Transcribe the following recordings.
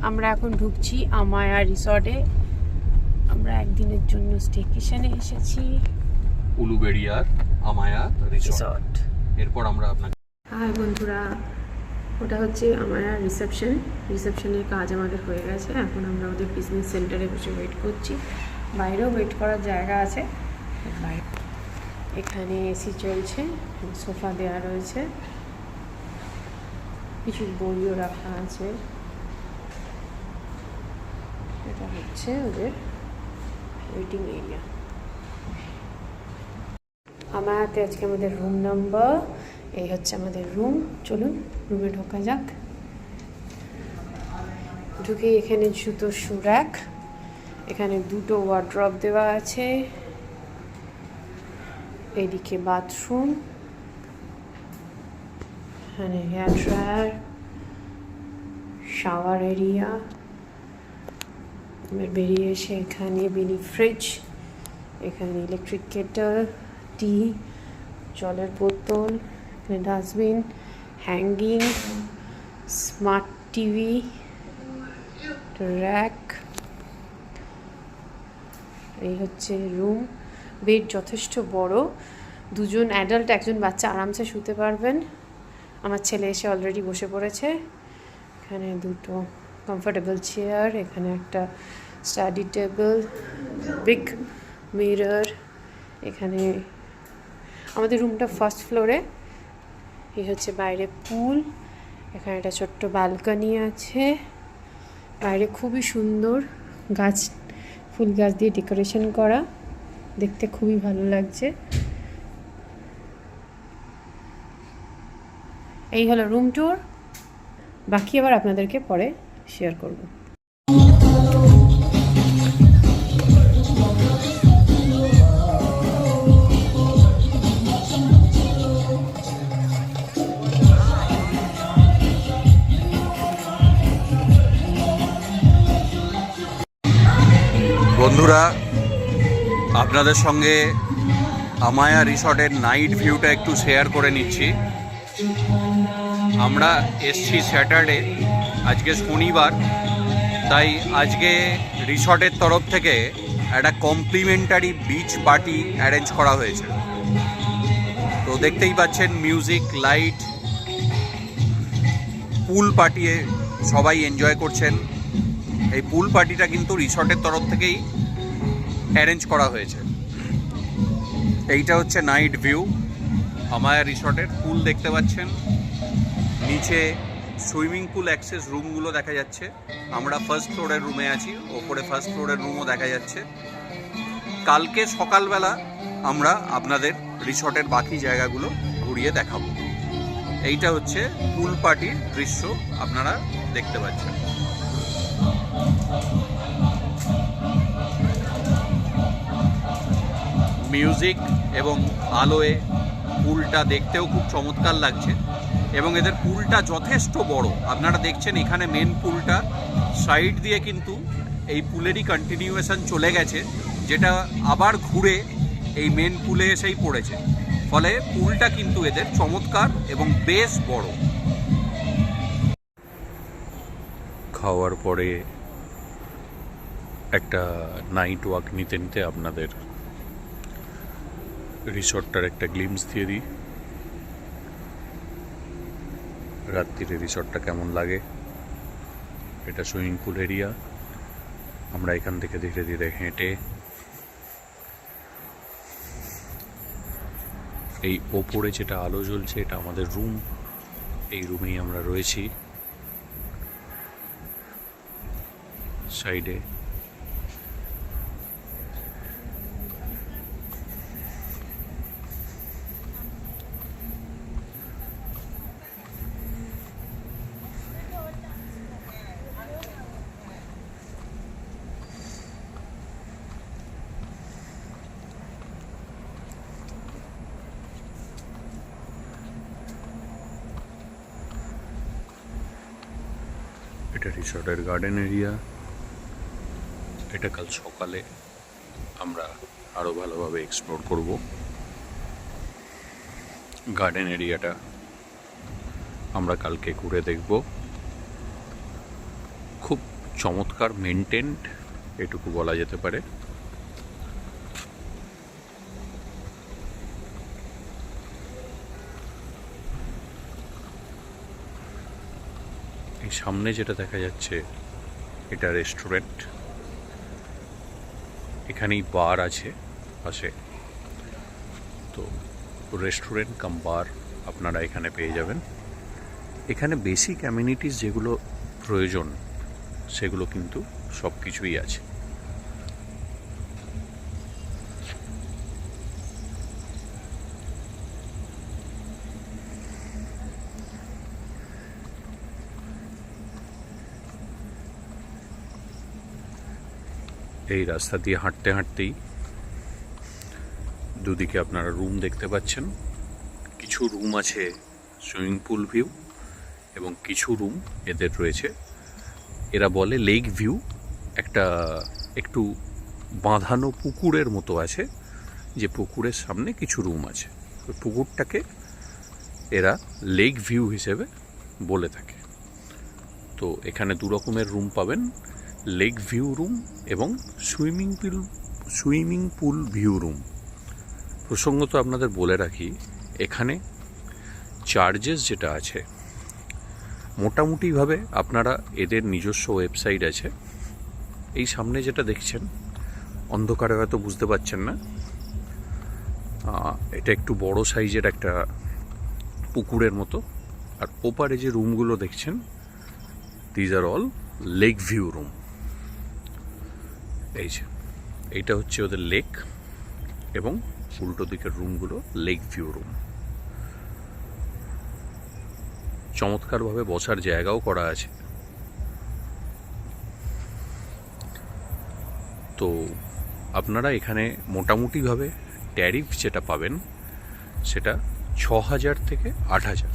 আমরা এখন ঢুকছি আমায়া রিসর্টে। আমরা একদিনের জন্য স্টেকেশনে এসেছি উলুবেড়িয়ার আমায়া রিসর্ট। এরপর আমরা আপনাকে হাই বন্ধুরা, ওটা হচ্ছে আমায়া রিসেপশনের কাজ আমাদের হয়ে গেছে। এখন আমরা ওদের বিজনেস সেন্টারে বসে ওয়েট করছি। বাইরেও ওয়েট করার জায়গা আছে। এখানে এসি চলছে, সোফা দেওয়া রয়েছে, কিছু বইও রাখা আছে। এটা হচ্ছে ওদের ওয়েটিং এরিয়া। আমায়াতে আজকে আমাদের রুম নাম্বার, এই হচ্ছে আমাদের রুম। চলুন রুমে ঢোকা যাক। ঢুকে এখানে জুতোর শু র্যাক, এখানে দুটো ওয়ার্ড্রপ দেওয়া আছে, এদিকে বাথরুম, এখানে হেয়ার ড্রায়ার, শাওয়ার এরিয়া। বেরিয়ে এসে এখানে মিনি ফ্রিজ, এখানে ইলেকট্রিক কেটল, টি, জলের বোতল, এখানে dustbin, hanging, smart TV, rack. এই হচ্ছে রুম। বেড যথেষ্ট বড়, দুজন অ্যাডাল্ট একজন বাচ্চা আরামসে শুতে পারবেন। আমার ছেলে এসে অলরেডি বসে পড়েছে। এখানে দুটো কমফোর্টেবল চেয়ার, এখানে একটা স্টাডি টেবিল, বিগ মিরর। এখানে আমাদের রুমটা ফার্স্ট ফ্লোরে। এই হচ্ছে বাইরে পুল, এখানে একটা ছোট্ট ব্যালকনি আছে। বাইরে খুবই সুন্দর গাছ, ফুল গাছ দিয়ে ডেকোরেশন করা, দেখতে খুবই ভালো লাগছে। এই হলো রুম ট্যুর, বাকি আবার আপনাদেরকে পরে শেয়ার করব। বন্ধুরা, আপনাদের সঙ্গে আমায়া রিসর্টের নাইট ভিউটা একটু শেয়ার করে নিচ্ছি। আমরা এসছি স্যাটারডে, আজকে শনিবার, তাই আজকে রিসর্টের তরফ থেকে একটা কমপ্লিমেন্টারি বিচ পার্টি অ্যারেঞ্জ করা হয়েছে। তো দেখতেই পাচ্ছেন মিউজিক, লাইট, পুল পার্টি সবাই এনজয় করছেন। এই পুল পার্টিটা কিন্তু রিসর্টের তরফ থেকেই অ্যারেঞ্জ করা হয়েছে। এইটা হচ্ছে নাইট ভিউ আমায়া রিসর্টের। পুল দেখতে পাচ্ছেন, নিচে সুইমিং পুল অ্যাক্সেস রুমগুলো দেখা যাচ্ছে। আমরা ফার্স্ট ফ্লোরের রুমে আছি, ওপরে ফার্স্ট ফ্লোরের রুমও দেখা যাচ্ছে। কালকে সকালবেলা আমরা আপনাদের রিসর্টের বাকি জায়গাগুলো ঘুরিয়ে দেখাবো। এইটা হচ্ছে পুল পার্টির দৃশ্য আপনারা দেখতে পাচ্ছেন। মিউজিক এবং আলোয় পুলটা দেখতেও খুব চমৎকার লাগছে, এবং এদের পুলটা যথেষ্ট বড়। আপনারা দেখছেন এখানে মেন পুলটা, সাইড দিয়ে কিন্তু এই পুলেরই কন্টিনিউয়েশন চলে গেছে, যেটা আবার ঘুরে এই মেন পুলে এসেই পড়েছে। ফলে পুলটা কিন্তু এদের চমৎকার এবং বেশ বড়। খাওয়ার পরে একটা নাইট ওয়াক নিতে নিতে আপনাদের রিসর্টটার একটা গ্লিমস দিয়ে দিই। রাত্রিরে রিসর্টটা কেমন লাগে। এটা সুইমিং পুল এরিয়া। আমরা এখান থেকে ধীরে ধীরে হেঁটে এই ওপরে যেটা আলো জ্বলছে, এটা আমাদের রুম। এই রুমেই আমরা রয়েছি। সাইডে এটা রিসর্টের গার্ডেন এরিয়া। এটা কাল সকালে আমরা আরও ভালোভাবে এক্সপ্লোর করব। গার্ডেন এরিয়াটা আমরা কালকে ঘুরে দেখব। খুব চমৎকার মেনটেন্ড, এটুকু বলা যেতে পারে। এই সামনে যেটা দেখা যাচ্ছে এটা রেস্টুরেন্ট, এখানেই বার আছে পাশে। তো রেস্টুরেন্ট কাম বার আপনারা এখানে পেয়ে যাবেন। এখানে বেসিক অ্যামিনিটিস যেগুলো প্রয়োজন সেগুলো কিন্তু সব কিছুই আছে। এই রাস্তা দিয়ে হাঁটতে হাঁটতেই দুদিকে আপনারা রুম দেখতে পাচ্ছেন। কিছু রুম আছে সুইমিং পুল ভিউ এবং কিছু রুম এদের রয়েছে, এরা বলে লেক ভিউ। একটা একটু বাঁধানো পুকুরের মতো আছে, যে পুকুরের সামনে কিছু রুম আছে, ওই পুকুরটাকে এরা লেক ভিউ হিসেবে বলে থাকে। তো এখানে দু রকমের রুম পাবেন, লেক ভিউ রুম এবং সুইমিং পুল ভিউ রুম। প্রসঙ্গত আপনাদের বলে রাখি, এখানে চার্জেস যেটা আছে মোটামুটিভাবে আপনারা, এদের নিজস্ব ওয়েবসাইট আছে। এই সামনে যেটা দেখছেন, অন্ধকারে হয়তো বুঝতে পারছেন না, এটা একটু বড় সাইজের একটা পুকুরের মতো। আর ওপারে যে রুমগুলো দেখছেন, these are all lake view room. এই যে এইটা হচ্ছে ওদের লেক, এবং উল্টো দিকের রুমগুলো লেক ভিউ রুম। চমৎকারভাবে বসার জায়গাও করা আছে। তো আপনারা এখানে মোটামুটিভাবে ট্যারিফ যেটা পাবেন সেটা 6,000 থেকে 8,000,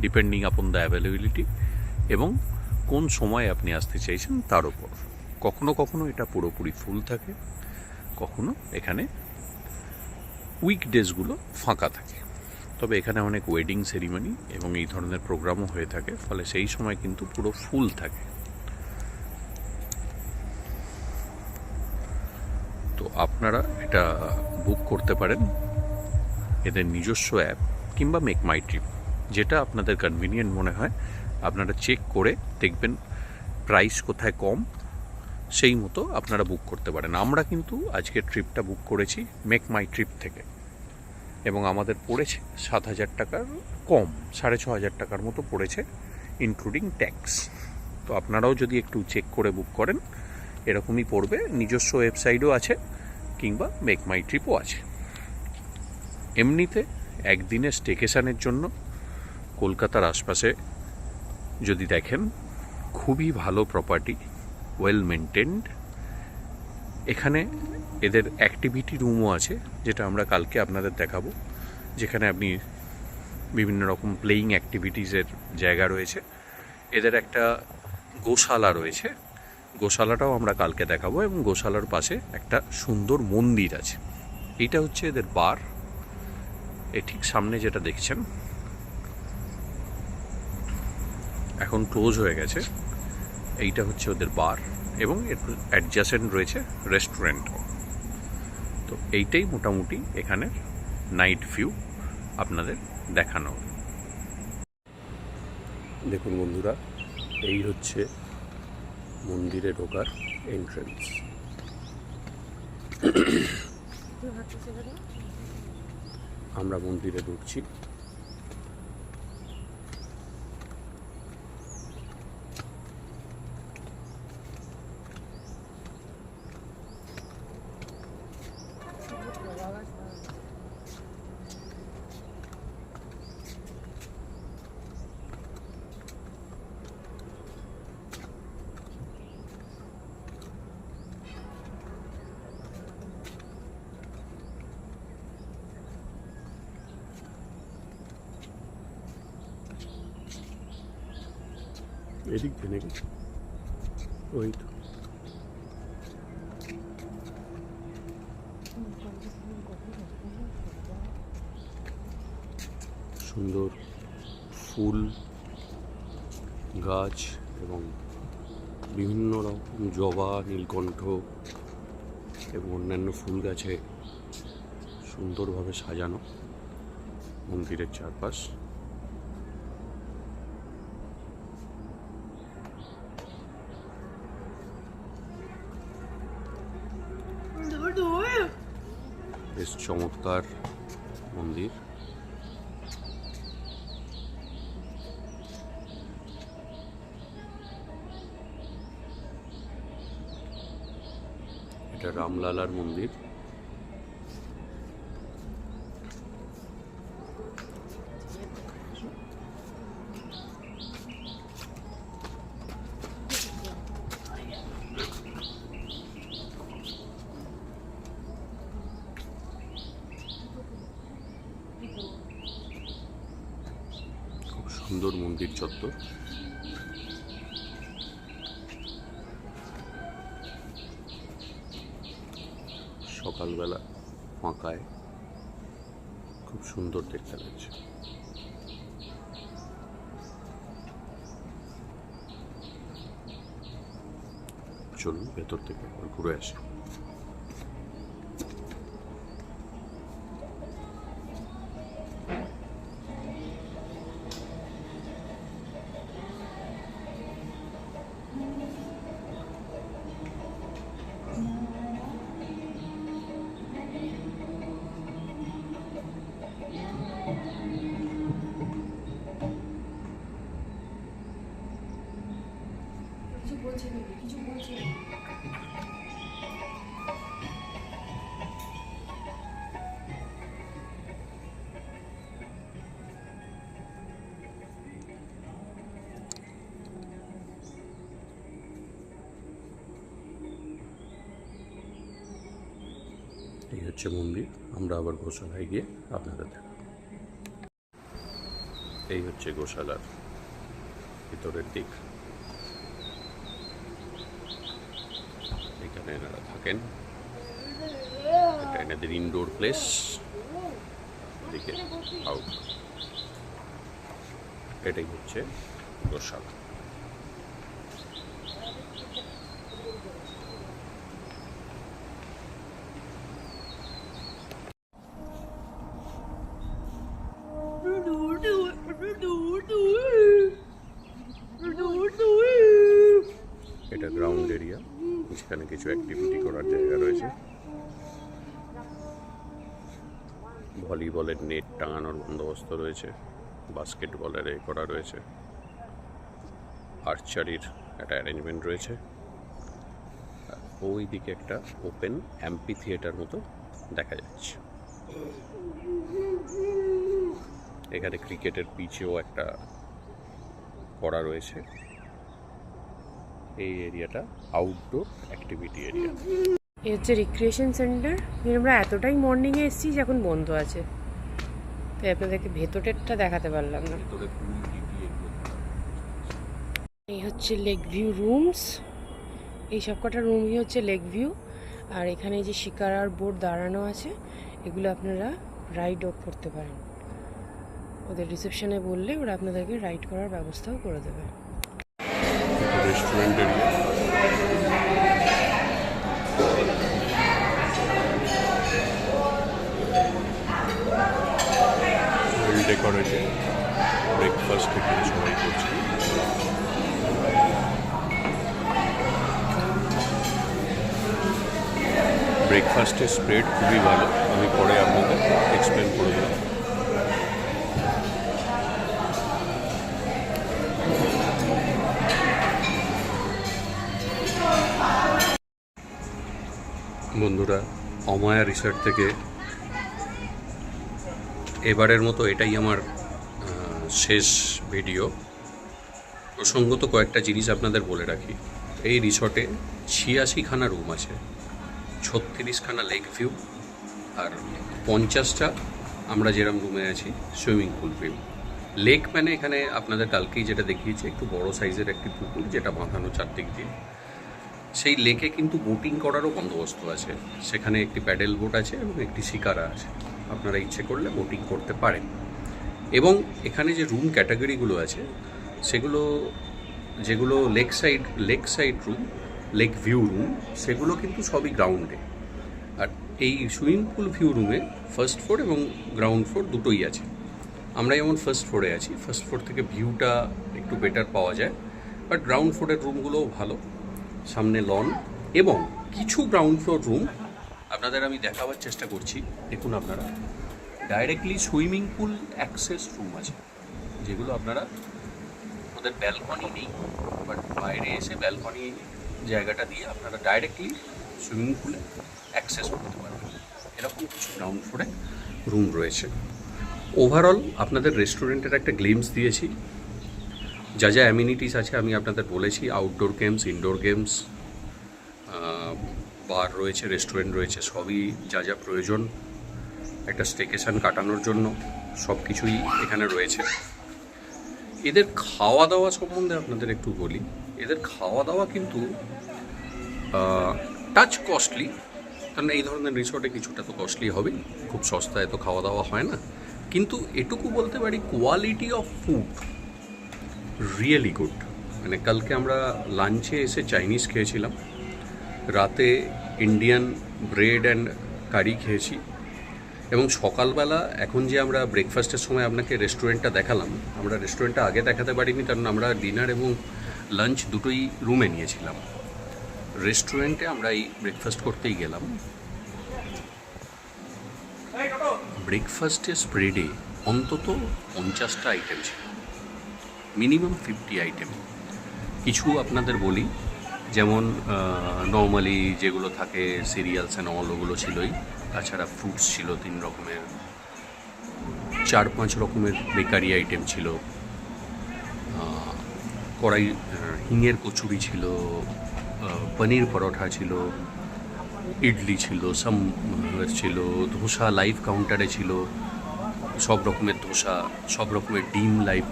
ডিপেন্ডিং আপন দ্য অ্যাভেলেবিলিটি এবং কোন সময় আপনি আসতে চাইছেন তার উপর। কখনো কখনো এটা পুরোপুরি ফুল থাকে, কখনো এখানে উইকডেজগুলো ফাঁকা থাকে। তবে এখানে অনেক ওয়েডিং সেরিমনি এবং এই ধরনের প্রোগ্রামও হয়ে থাকে, ফলে সেই সময় কিন্তু পুরো ফুল থাকে। তো আপনারা এটা বুক করতে পারেন এদের নিজস্ব অ্যাপ কিংবা মেক মাই ট্রিপ, যেটা আপনাদের কনভিনিয়েন্ট মনে হয় আপনারা চেক করে দেখবেন প্রাইস কোথায় কম, সেই মতো আপনারা বুক করতে পারেন। আমরা কিন্তু আজকের ট্রিপটা বুক করেছি মেক মাই ট্রিপ থেকে, এবং আমাদের পড়েছে 7,000 টাকার কম, 6,500 টাকার মতো পড়েছে ইনক্লুডিং ট্যাক্স। তো আপনারাও যদি একটু চেক করে বুক করেন এরকমই পড়বে। নিজস্ব ওয়েবসাইটও আছে কিংবা মেক মাই ট্রিপও আছে। এমনিতে একদিনের স্টেকেশনের জন্য কলকাতার আশপাশে যদি দেখেন, খুবই ভালো প্রপার্টি, ওয়েল মেনটেন্ড। এখানে এদের অ্যাক্টিভিটি রুমও আছে, যেটা আমরা কালকে আপনাদের দেখাবো, যেখানে আপনি বিভিন্ন রকম প্লেয়িং অ্যাক্টিভিটিসের জায়গা রয়েছে। এদের একটা গোশালা রয়েছে, গোশালাটাও আমরা কালকে দেখাবো, এবং গোশালার পাশে একটা সুন্দর মন্দির আছে। এইটা হচ্ছে এদের বার। এই ঠিক সামনে যেটা দেখছেন এখন ক্লোজ হয়ে গেছে, এইটা হচ্ছে ওদের বার, এবং এর অ্যাডজাসেন্ট রয়েছে রেস্টুরেন্ট। তো এইটাই মোটামুটি এখানের নাইট ভিউ আপনাদের দেখানো। দেখুন বন্ধুরা, এই হচ্ছে মন্দিরে ঢোকার এন্ট্রেন্স। আমরা মন্দিরে ঢুকছি। এদিক দিয়ে নাকি? ওই তো সুন্দর ফুল গাছ এবং বিভিন্ন রকম জবা, নীলকণ্ঠ এবং অন্যান্য ফুল গাছে সুন্দরভাবে সাজানো মন্দিরের চারপাশ। বেশ চমৎকার মন্দির। এটা রামলালার মন্দির। খুব সুন্দর মন্দির চত্বর। সকালবেলা ফাঁকায় খুব সুন্দর দেখতে লাগছে। চলুন ভেতর থেকে একবার ঘুরে আসি। এই হচ্ছে মন্দির। আমরা আবার গোশালায় গিয়ে আপনাদের দেখাবো। এই হচ্ছে গোশালার ভিতরের দিক। এখানে এনারা থাকেন। এটা এনাদের ইনডোর প্লেস, দিকে আউট। এটাই হচ্ছে গোশালা। এটা গ্রাউন্ড এরিয়া, যেখানে কিছু অ্যাক্টিভিটি করার জায়গা রয়েছে। ভলিবলের নেট টাঙানোর বন্দোবস্ত রয়েছে, বাস্কেটবলের এ করা রয়েছে, আর্চারির একটা অ্যারেঞ্জমেন্ট রয়েছে। ওই দিকে একটা ওপেন অ্যাম্পি থিয়েটার মতো দেখা যাচ্ছে। এখানে ক্রিকেটের পিচেও একটা করা রয়েছে। এই এরিয়াটা আউটডোর অ্যাক্টিভিটি এরিয়া। এই হচ্ছে রিক্রিয়েশন সেন্টার। আমরা এতটাই মর্নিংয়ে এসেছি যে এখন বন্ধ আছে, তাই আপনাদেরকে ভেতরেরটা দেখাতে পারলাম না। এই হচ্ছে লেক ভিউ রুমস। এই সব কটা রুমই হচ্ছে লেক ভিউ। আর এখানে যে শিকারার বোর্ড দাঁড়ানো আছে, এগুলো আপনারা রাইড অফ করতে পারেন। ওদের রিসেপশনে বললে ওরা আপনাদেরকে রাইড করার ব্যবস্থাও করে দেবে। Restaurant area. Well decorated. Breakfast এখানে সবাই করছে। ব্রেকফাস্টের স্প্রেড খুবই ভালো, আমি পরে আপনাদের এক্সপ্লেন করে দেবো। বন্ধুরা, অমায়া রিসর্ট থেকে এবারের মতো এটাই আমার শেষ ভিডিও। প্রসঙ্গত কয়েকটা জিনিস আপনাদের বলে রাখি। এই রিসর্টে 86খানা রুম আছে, 36খানা লেক ভিউ, আর 50টা আমরা যেরকম রুমে আছি সুইমিং পুল ভিউ। লেক মানে এখানে আপনাদের কালকেই যেটা দেখিয়েছি, একটু বড় সাইজের একটি পুকুর যেটা বাঁধানো চারদিক দিয়ে। সেই লেকে কিন্তু বোটিং করারও বন্দোবস্ত আছে। সেখানে একটি প্যাডেল বোট আছে এবং একটি শিকারা আছে, আপনারা ইচ্ছে করলে বোটিং করতে পারেন। এবং এখানে যে রুম ক্যাটাগরিগুলো আছে সেগুলো যেগুলো lake side room, lake view room, সেগুলো কিন্তু সবই গ্রাউন্ডে। আর এই সুইমিং পুল ভিউ রুমে ফার্স্ট ফ্লোর এবং গ্রাউন্ড ফ্লোর দুটোই আছে। আমরা যেমন ফার্স্ট ফ্লোরে আছি, ফার্স্ট ফ্লোর থেকে ভিউটা একটু বেটার পাওয়া যায়, বাট গ্রাউন্ড ফ্লোরের রুমগুলোও ভালো, সামনে লন। এবং কিছু গ্রাউন্ড ফ্লোর রুম আপনাদের আমি দেখাবার চেষ্টা করছি। দেখুন আপনারা, directly swimming pool access room আছে, যেগুলো আপনারা, ওদের ব্যালকনি নেই, বাট বাইরে এসে ব্যালকনি জায়গাটা দিয়ে আপনারা ডাইরেক্টলি সুইমিং পুলে অ্যাক্সেস করতে পারবেন। এরকম কিছু গ্রাউন্ড ফ্লোরে রুম রয়েছে। ওভারঅল আপনাদের রেস্টুরেন্টের একটা গ্লিমস দিয়েছি। যা যা অ্যামিনিটিস আছে আমি আপনাদের বলেছি, আউটডোর গেমস, ইনডোর গেমস, বার রয়েছে, রেস্টুরেন্ট রয়েছে, সবই যা যা প্রয়োজন একটা স্টেকেশন কাটানোর জন্য সব কিছুই এখানে রয়েছে। এদের খাওয়া দাওয়া সম্বন্ধে আপনাদের একটু বলি। এদের খাওয়া দাওয়া কিন্তু টাচ কস্টলি, কারণ এই ধরনের রিসর্টে কিছুটা তো কস্টলি হবেই, খুব সস্তায় তো খাওয়া দাওয়া হয় না। কিন্তু এটুকু বলতে পারি, quality of food really good. মানে কালকে আমরা লাঞ্চে এসে চাইনিজ খেয়েছিলাম, রাতে ইন্ডিয়ান ব্রেড অ্যান্ড কারি খেয়েছি, এবং সকালবেলা এখন যে আমরা ব্রেকফাস্টের সময় আপনাকে রেস্টুরেন্টটা দেখালাম, আমরা রেস্টুরেন্টটা আগে দেখাতে পারিনি, কারণ আমরা ডিনার এবং লাঞ্চ দুটোই রুমে নিয়েছিলাম। রেস্টুরেন্টে আমরা এই ব্রেকফাস্ট করতেই গেলাম। ব্রেকফাস্টে স্প্রেডে অন্তত 50টা আইটেম ছিল, মিনিমাম 50 আইটেম। কিছু আপনাদের বলি, যেমন নর্মালি যেগুলো থাকে সিরিয়ালস অ্যান্ড অল, ওগুলো ছিলই। তাছাড়া ফ্রুটস ছিল 3 রকমের, 4-5 রকমের বেকারি আইটেম ছিল, কড়াই হিঙের কচুরি ছিল, পনির পরোটা ছিল, ইডলি ছিল, ছিল ধোসা লাইভ কাউন্টারে ছিল, সব রকমের ধোসা, সব রকমের ডিম লাইভ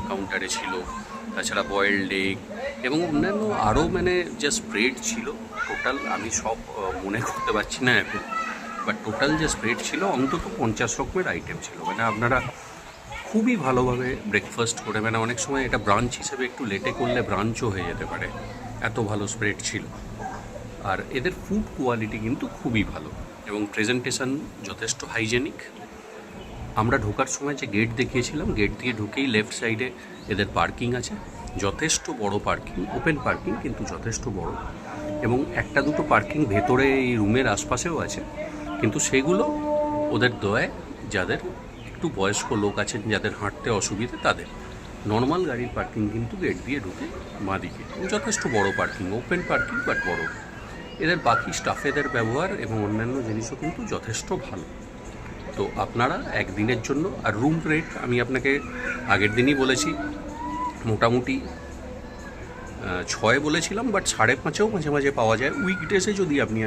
কাউন্টারে ছিল। তাছাড়া বয়েলড এগ এবং অন্যান্য আরও মানে যে স্প্রেড ছিল, টোটাল আমি সব মনে করতে পারছি না এখন, বাট টোটাল যে স্প্রেড ছিল অন্তত 50 রকমের আইটেম ছিল। মানে আপনারা খুবই ভালোভাবে ব্রেকফাস্ট করে, মানে অনেক সময় এটা ব্রাঞ্চ হিসেবে একটু লেটে করলে ব্রাঞ্চও হয়ে যেতে পারে, এত ভালো স্প্রেড ছিল। আর এদের ফুড কোয়ালিটি কিন্তু খুবই ভালো এবং প্রেজেন্টেশন যথেষ্ট হাইজেনিক। আমরা ঢোকার সময় যে গেট দেখিয়েছিলাম, গেট দিয়ে ঢুকেই লেফট সাইডে এদের পার্কিং আছে, যথেষ্ট বড় পার্কিং, ওপেন পার্কিং কিন্তু যথেষ্ট বড়, এবং 1-2 পার্কিং ভেতরে এই রুমের আশপাশেও আছে, কিন্তু সেগুলো ওদের দয়ায় যাদের একটু বয়স্ক লোক আছেন, যাদের হাঁটতে অসুবিধে, তাদের। নর্মাল গাড়ির পার্কিং কিন্তু গেট দিয়ে ঢুকে বাঁদিকে, যথেষ্ট বড় পার্কিং, ওপেন পার্কিং বাট বড়। এদের বাকি স্টাফেদের ব্যবহার এবং অন্যান্য জিনিসও কিন্তু যথেষ্ট ভালো। তো আপনারা একদিনের জন্য, আর রুম রেট আমি আপনাকে আগের দিনই বলেছি, মোটামুটি 6 বলেছিলাম, বাট 5.5-এও মাঝে মাঝে পাওয়া যায়। উইকডেসে যদি আপনি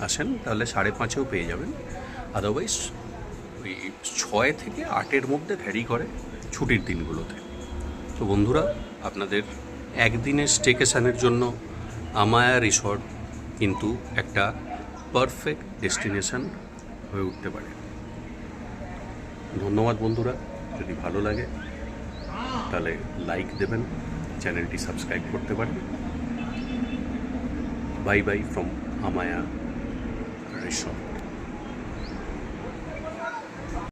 আসেন তাহলে 5.5-এও পেয়ে যাবেন, আদারওয়াইজ ওই 6 থেকে 8-এর মধ্যে ভ্যারি করে ছুটির দিনগুলোতে। তো বন্ধুরা, আপনাদের একদিনের স্টেকেশনের জন্য আমায়া রিসর্ট কিন্তু একটা পারফেক্ট ডেস্টিনেশন হয়ে উঠতে পারে। ধন্যবাদ বন্ধুরা, যদি ভালো লাগে তাহলে লাইক দেবেন, চ্যানেলটি সাবস্ক্রাইব করতে পারেন। Bye bye from Amaya resort.